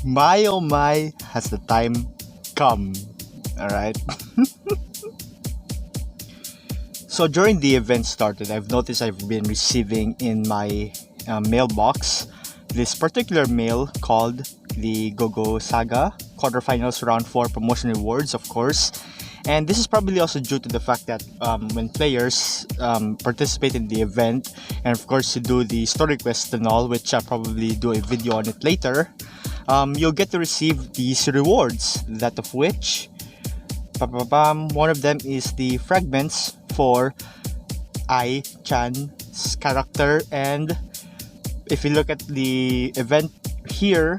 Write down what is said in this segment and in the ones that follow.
My oh my, has the time come? Alright. So during the event started, I've noticed I've been receiving in my mailbox this particular mail called the Gogo Saga Quarterfinals Round 4 Promotion Rewards, of course. And this is probably also due to the fact that when players participate in the event, and of course to do the story quests and all, which I'll probably do a video on it later, you'll get to receive these rewards, that of which one of them is the fragments for Ai Chan's character. And if you look at the event here,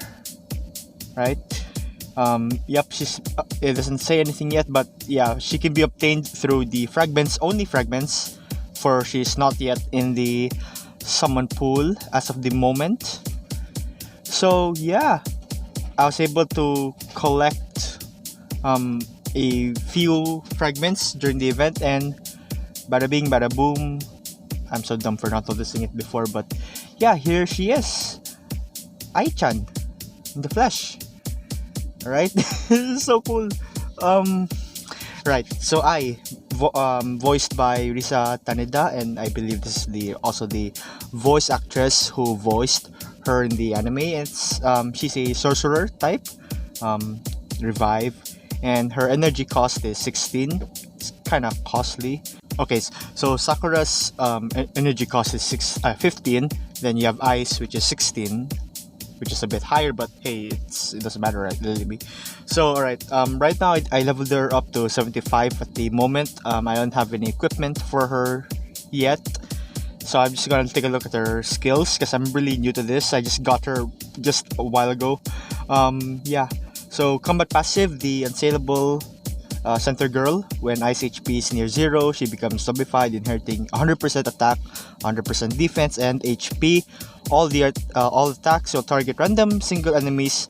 right, yep, it doesn't say anything yet, but yeah, she can be obtained through the fragments, only fragments, for she's not yet in the summon pool as of the moment. So yeah, I was able to collect a few fragments during the event, and bada bing, bada boom. I'm so dumb for not noticing it before, but yeah, here she is, Ai-chan, in the flesh. Alright, so cool. Right, so voiced by Risa Taneda, and I believe this is also the voice actress who voiced her in the anime. She's a sorcerer type, revive, and her energy cost is 16. It's kind of costly. Okay, so Sakura's energy cost is 15. Then you have Ice, which is 16, which is a bit higher, but hey, it doesn't matter, right? Lily. So alright, right now I leveled her up to 75 at the moment. I don't have any equipment for her yet, so I'm just gonna take a look at her skills because I'm really new to this. I just got her just a while ago. Yeah, so combat passive, the unsaleable center girl. When Ice HP is near 0, she becomes zombified, inheriting 100% attack, 100% defense, and HP. All attacks will target random single enemies.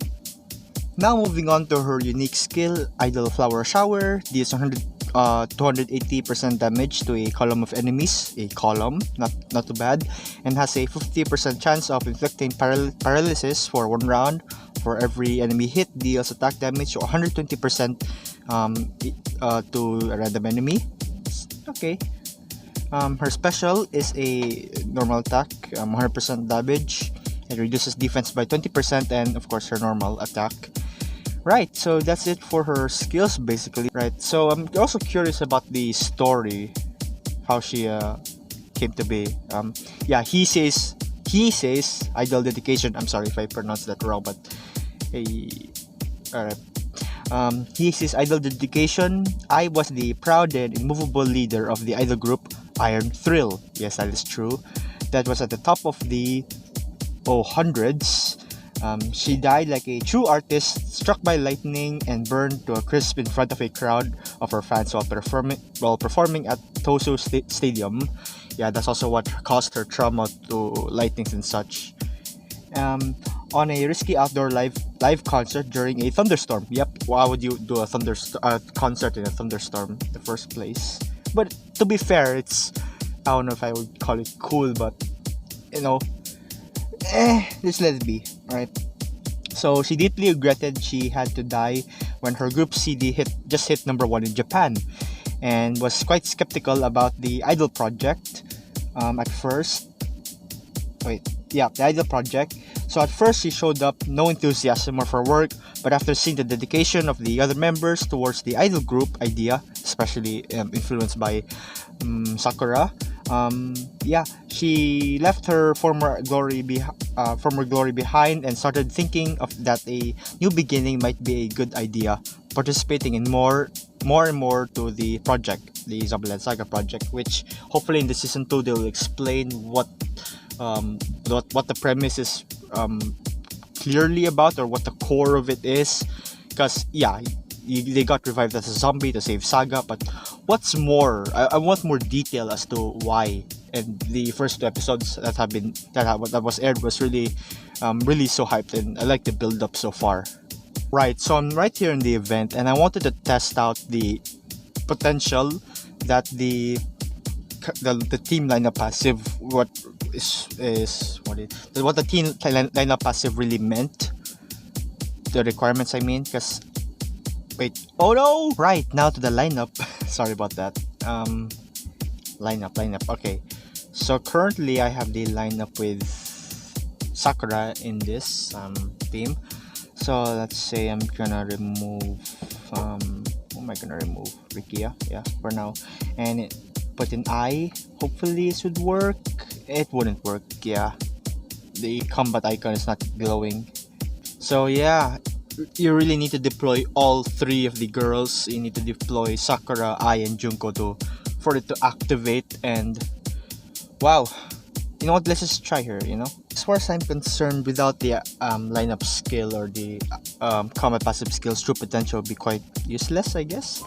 Now moving on to her unique skill, Idle Flower Shower, deals 280% damage to a column of enemies. A column, not too bad, and has a 50% chance of inflicting paralysis for 1 round. For every enemy hit, deals attack damage 120% to a random enemy. Okay. Her special is a normal attack, 100% damage. It reduces defense by 20%, and of course her normal attack. Right, so that's it for her skills basically. Right, so I'm also curious about the story, how she came to be. Yeah, he says idle dedication. I'm sorry if I pronounced that wrong, but hey, alright. He says idle dedication. I was the proud and immovable leader of the idol group Iron Thrill. Yes, that is true. That was at the top of the hundreds. She died like a true artist, struck by lightning and burned to a crisp in front of a crowd of her fans while performing at Tosu Stadium. Yeah, that's also what caused her trauma to lightnings and such. On a risky outdoor live concert during a thunderstorm. Yep, why would you do a concert in a thunderstorm in the first place? But to be fair, I don't know if I would call it cool, but just let it be, right? So she deeply regretted she had to die when her group CD just hit number 1 in Japan, and was quite skeptical about the Idol project at first. The Idol project. So at first she showed up no enthusiasm of her work, but after seeing the dedication of the other members towards the idol group idea, especially influenced by Sakura, she left her former glory behind and started thinking of that a new beginning might be a good idea, participating in more and more to the project, the Zombieland Saga project, which hopefully in the season 2 they'll explain what the premise is clearly about, or what the core of it is, because they got revived as a zombie to save Saga, but what's more, I want more detail as to why. And the first 2 episodes that was aired was really so hyped, and I like the build up so far. Right, so I'm right here in the event, and I wanted to test out the potential that the team lineup passive, what the team lineup passive really meant. the requirements, I mean, because wait, oh no! Right, now to the lineup. Sorry about that. Lineup. Okay, so currently I have the lineup with Sakura in this team. So let's say I'm gonna remove who am I gonna remove? Rikia, yeah, for now, and put in Ai. Hopefully this would work. It wouldn't work, yeah. The combat icon is not glowing. So yeah, you really need to deploy all three of the girls. You need to deploy Sakura, Ai, and Junko for it to activate. And wow, you know what? Let's just try her. As far as I'm concerned, without the lineup skill or the combat passive skills, true potential would be quite useless, I guess.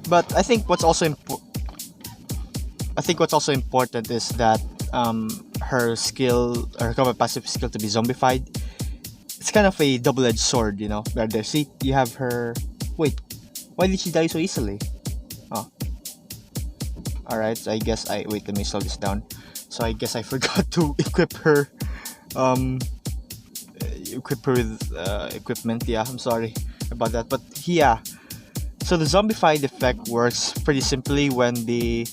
But I think what's also important is that her combat passive skill to be zombified. It's kind of a double-edged sword, where there, see, you have her. Wait, why did she die so easily? Oh, all right. So I guess wait. Let me slow this down. So I guess I forgot to equip her with equipment. Yeah, I'm sorry about that. But yeah, so the zombified effect works pretty simply when the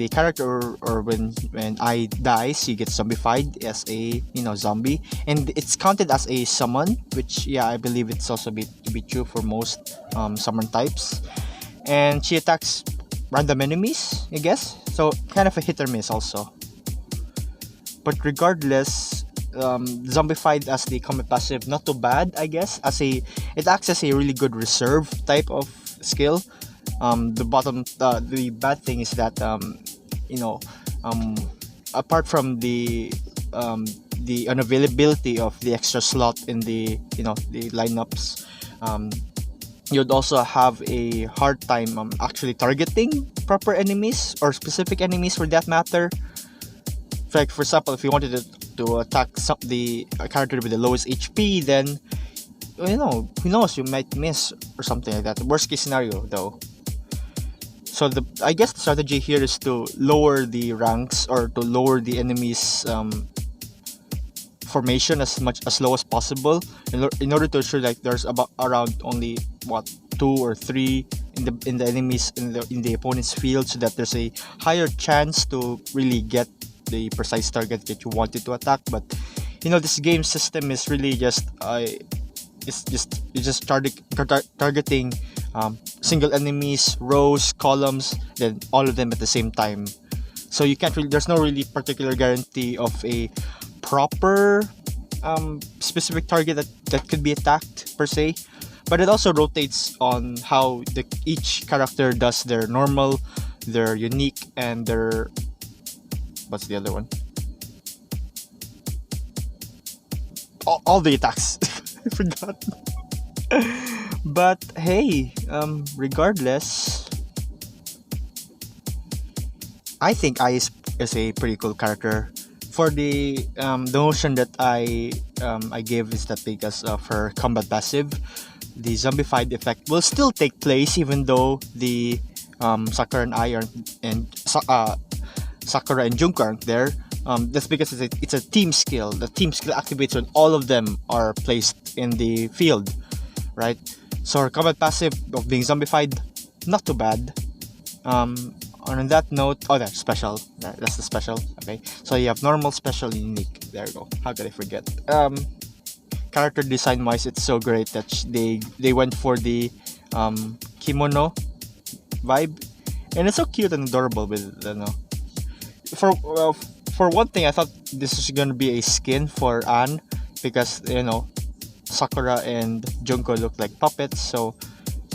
character or when I dies, he gets zombified as a zombie, and it's counted as a summon, which I believe it's also to be true for most summon types. And she attacks random enemies, I guess. So kind of a hit or miss also. But regardless, zombified as the combat passive, not too bad, I guess. It acts as a really good reserve type of skill. The bad thing is that apart from the unavailability of the extra slot in the lineups, you'd also have a hard time actually targeting proper enemies or specific enemies for that matter. Like for example, if you wanted to attack the character with the lowest HP, then who knows, you might miss or something like that. Worst case scenario though. So I guess the strategy here is to lower the ranks or to lower the enemy's formation as low as possible in order to ensure like there's around only 2 or 3 in the enemies in the opponent's field, so that there's a higher chance to really get the precise target that you wanted to attack. But this game system is really just targeting single enemies, rows, columns, then all of them at the same time. So you can't really, there's no really particular guarantee of a proper specific target that could be attacked per se. But it also rotates on how each character does their normal, their unique, and their what's the other one? All the attacks. I forgot. But hey, regardless, I think Ai is a pretty cool character. For the notion that I gave is that because of her combat passive, the zombified effect will still take place even though the Sakura and Ai Sakura and Junko aren't there. That's because it's a team skill. The team skill activates when all of them are placed in the field, right? So her combat passive of being zombified, not too bad. On that note, that's special. That's the special. Okay, so you have normal, special, unique. There you go. How could I forget? Character design wise, it's so great that they went for the kimono vibe, and it's so cute and adorable with for one thing, I thought this is gonna be a skin for Anne because Sakura and Junko look like puppets, so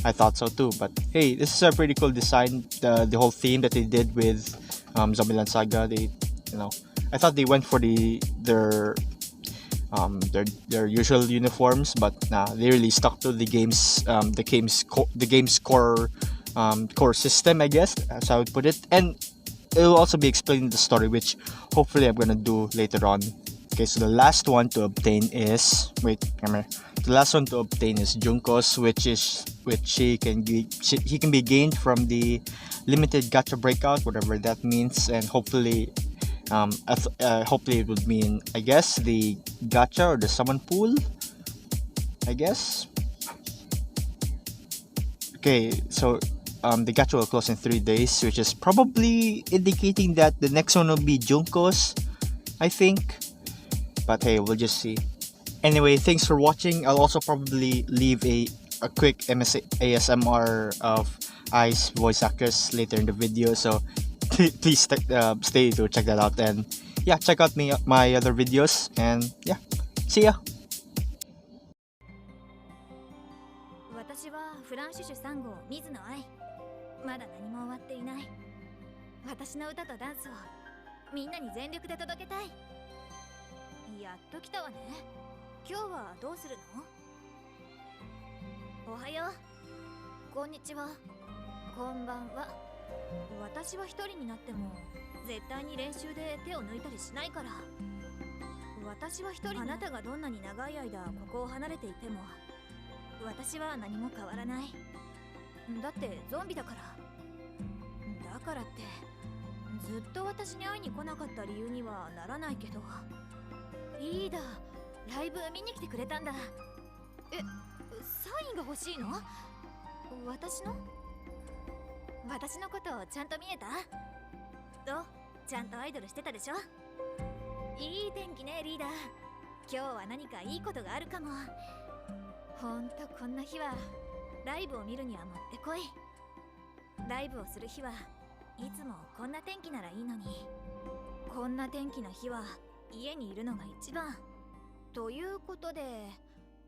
I thought so too. But hey, this is a pretty cool design. The whole theme that they did with Zombieland Saga, I thought they went for their usual uniforms, but they really stuck to the game's core system, I guess, as I would put it. And it will also be explaining the story, which hopefully I'm gonna do later on. Okay, so the last one to obtain is Junko's, he can be gained from the limited gacha breakout, whatever that means, and hopefully it would mean, I guess, the gacha or the summon pool. I guess. Okay, so the gacha will close in 3 days, which is probably indicating that the next one will be Junko's, I think. But hey, we'll just see. Anyway, thanks for watching. I'll also probably leave a quick ASMR of Ai's voice actress later in the video, so please stay to check that out. And yeah, check out my other videos, and yeah, see ya. 私はフランシュシュ3号水野愛。まだ何も終わっていない。私の歌とダンスをみんなに全力で届けたい。やっと来たわね。今日はどうするの？おはよう。こんにちは。こんばんは。私は一人になっても絶対に練習で手を抜いたりしないから。私は一人。あなたがどんなに長い間ここを離れていても私は何も変わらない。だってゾンビだから。だからってずっと私に会いに来なかった理由にはならないけど。リーダー、ライブ見に来てくれたんだ。え、サインが欲しいの？私のことちゃんと見えた？どう？ちゃんとアイドルしてたでしょ？いい天気ね、リーダー。今日は何かいいことがあるかも。ほんとこんな日はライブを見るにはもってこい。ライブをする日はいつもこんな天気ならいいのに、こんな天気の日は家にいるのが一番。ということで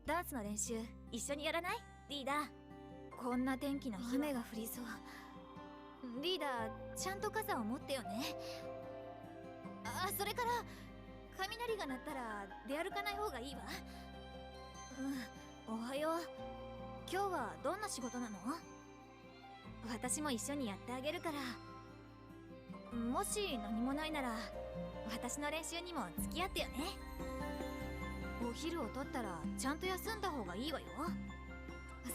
ダンスの練習一緒にやらない？リーダー。こんな天気の日雨が降りそう。リーダー、ちゃんと傘を持ってよね。あ、それから雷が鳴ったら出歩かない方がいいわ。おはよう。今日はどんな仕事なの？私も一緒にやってあげるから。もし何もないなら私の練習にも付き合ってよね。お昼を取ったらちゃんと休んだ方がいいわよ。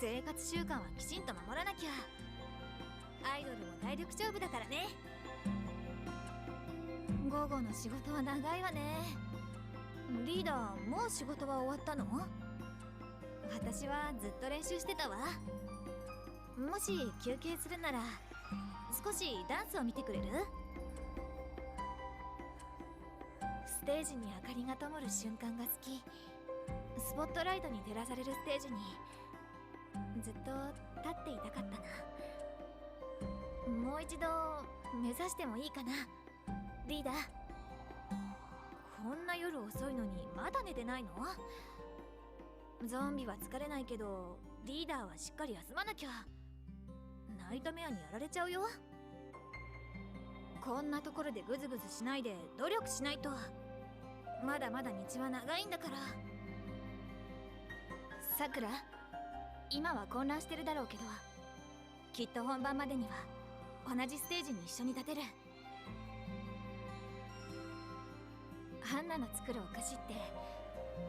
生活習慣はきちんと守らなきゃ。アイドルも体力勝負だからね。午後の仕事は長いわね。リーダー、もう仕事は終わったの？私はずっと練習してたわ。もし休憩するなら少しダンスを見てくれる？ステージに明かりが灯る瞬間が好き。スポットライトに照らされるステージにずっと立っていたかったな。もう一度目指してもいいかな、リーダー。こんな夜遅いのにまだ寝てないの？ゾンビは疲れないけどリーダーはしっかり休まなきゃ。ナイトメアにやられちゃうよ。こんなところでグズグズしないで努力しないと。まだまだ道は長いんだから。さくら、今は混乱してるだろうけどきっと本番までには同じステージに一緒に立てる。ハンナの作るお菓子って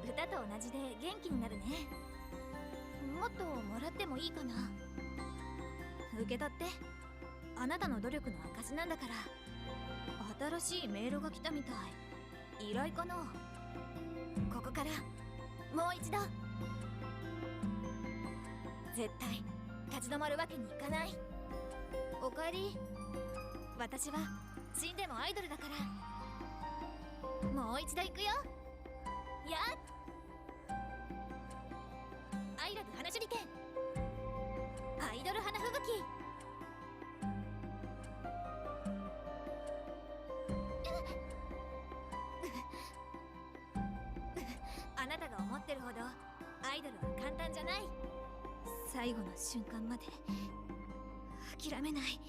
歌と同じで元気になるね。もっともらってもいいかな？受け取って。あなたの努力の証なんだから。新しいメールが来たみたい。依頼かな？ここからもう一度。絶対立ち止まるわけにいかない。おかえり。私は死んでもアイドルだから。もう一度行くよ。やっアイラブ花手裏剣アイドル花吹雪。あなたが思ってるほどアイドルは簡単じゃない。最後の瞬間まで諦めない。